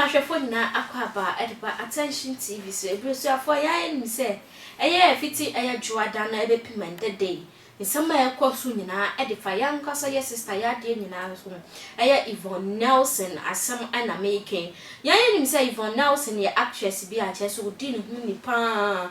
my phone na aquaba ediba attention TV so ebrusu afọ ya enu se eye fiti eye juada na ebe pimende day nsema ekosu nyina edifa ya nkasa ye sister ya de nyina so eye Yvonne Nelson asem ana making ya enu se Yvonne Nelson ye actress bi a che so di ne hu ni pa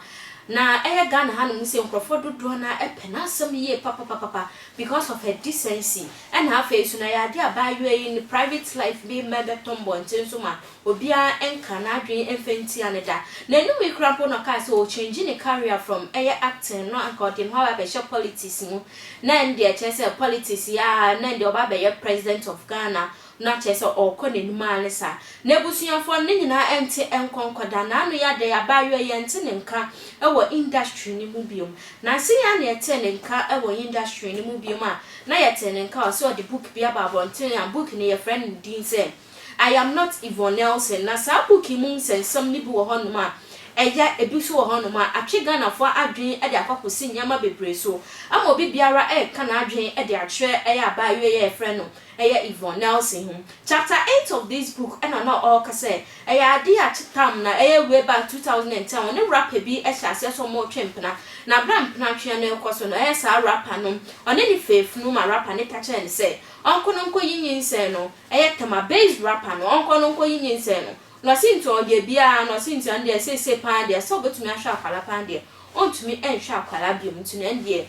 na Ghana ha no se nkrofo dodo na epena asem ye papa because of her decency and her face na ya dia abayo in private life be mega tombo ntenso ma obia enka na adwen enfenti aneda na enu we krampo no ka se o change ne career from acting no according how be shop politics mu na ndie che se politics ya na ndie oba be president of Ghana na chese okone numa alisa na ebusuafo ne nyina ente enkonkoda na anu ya de abayo ye ente ne nka ewo industry ni mu biom na se ya na ete ne nka ewo industry ni mu biom a na yete ne nka o se o de book bia babonten ya book ne ye friend din se I am not Yvonne Nelson na sa book mu nsensam ni bi wo honoma eya ebisu wo honoma atwe Ghana fo adwen e de akwakosi nyama bebre so ama obi biara ka na adwen e de atwe eya abayo ye friend no Yvonne Nelson chapter 8 of this book and na all ka say ade a chitam na way back 2010 when rapper bi ehase so mo twempna na bram na twe na ekoso no sa rapper no one ni faith no ma rapper ne tache ne say onko no nko yinyin say no tema base rapper no onko no nko yinyin say no sinto ode bia no sinto ande say pa de so betumi ahwa akwala pa de ontumi enhwa akwala biom ntune ande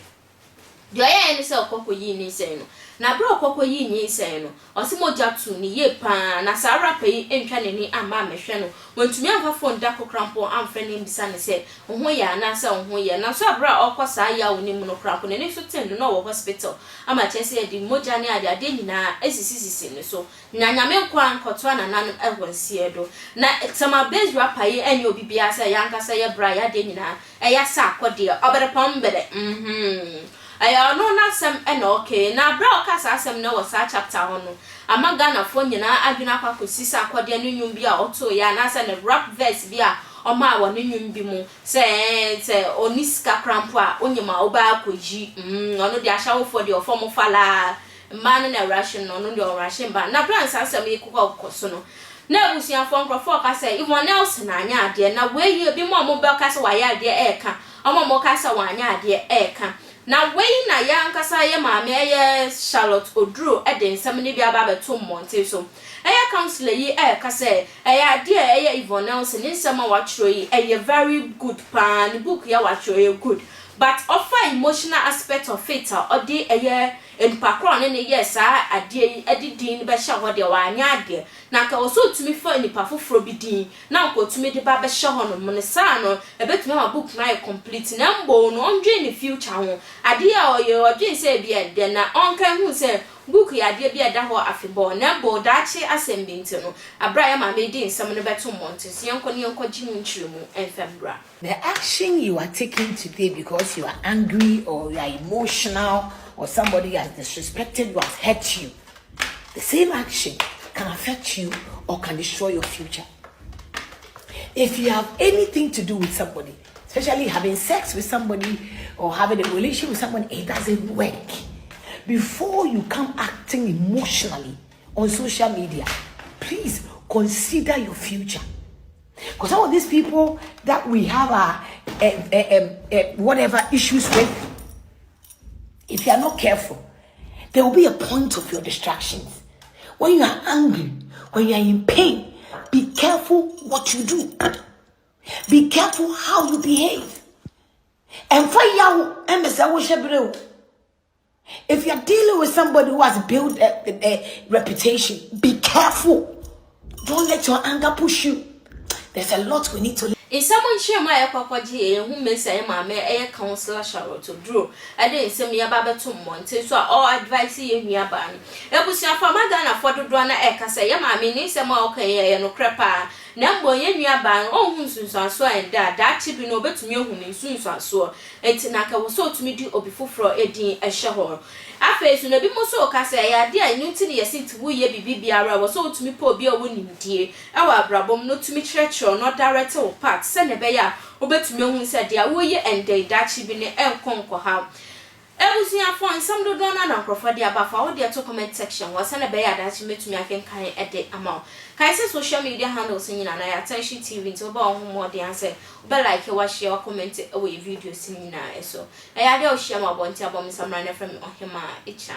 de oya ni say okoko yinyin say no na bro okoko yinyin say no osimoja tu ni ye pa na sa rapper yi entwa ne ni ama mehwe no wontumi amfa phone da kokrampo amfa ne mbisa ne say ho ya na say ho ya na so bra okosa ya woni mu no krampo ne so ten no wo hospital ama chese ya di moja ne ade nyina esisisi ne so nyanyame kwa ankoto na nan ehwansie do na sama base rapper yi enye obi bia say yanka say ya bra ya de nyina eya sa akode obere pombede aya no na sem ena okay na bra okasa asem na wasa chapter hono ama Ghana fo nyina adwena kwakosi sa akode no nwum bi a oto ya na say na rap verse bi a oma wo no nwum bi mu se oniska crampo a onyema oba akoji ono de ahyawo fo de ofom fala man na ration no de ration ba na bra asem yekoko koso no na ebusuafo nkrofo ka say Yvonne Nelson anya ade na we bi mo be ka say wa ya ade eka omo ka say wa anya ade eka na wey na ya nkasa ye maame ye Charlotte Oduro e de nsam ne bia ba beto monte so eya counselor yi ka say eya de eya Yvonne Nelson nsam a watchro yi eya very good pan book ya watchro ye good but offer emotional aspect of it or de eya enpakro ne yes ade edidin be sha ho de wa anya ade na ka oso tumi fa nipa foforo bi din na ko tumi de ba be sha ho no ne sa no ebetumi ma book na complete na mbo no ondwe ne future ho ade a oye odwe se bia de na onka hu se book ya ade bia da ho afebo na mbo dachi asembi ntino abra ya ma me din nsam no beto monte se yanko ne yanko jimu nchiremu enfembra. The action you are taking today because you are angry or you are emotional or somebody has disrespected you, has hurt you, the same action can affect you or can destroy your future. If you have anything to do with somebody, especially having sex with somebody or having a relationship with someone, it doesn't work. Before you come acting emotionally on social media, please consider your future. Because some of these people that we have whatever issues with, if you are not careful, there will be a point of your distractions. When you are angry, when you are in pain, be careful what you do. Be careful how you behave. And if you are dealing with somebody who has built a reputation, be careful. Don't let your anger push you. There's a lot we need to learn. In someone share my aquaji, who may say, Mamma, a counselor Charlotte Oduro. I didn't send me about 2 months, so all advice in your ban. It was your father Ghana for the drone eka say, Mammy, need some more okay, no crapper. Number in your ban, oh, who soon saw and that chip in over to me whom soon saw. And Naka was so to me do or before for a shower. I face no be mo so ka say ya de anyuti ne yesi wo ye bibi biara wo so to me po bi a woni die e wa brabom no to me church no direct wo part se ne be ya obetumi hu se de wo ye ende dachi bi ne enkonko ha Ebusia phone some do don na crofo dia ba fa wo dia to comment section wo se na be ya da chi metumi akenkan ede ama kai se social media handles nyina na attention tv nti oba ho mo de answer be like wa share wa comment e we video sin nyina eso e ya de o share ma bonti abom samra na from ohima echa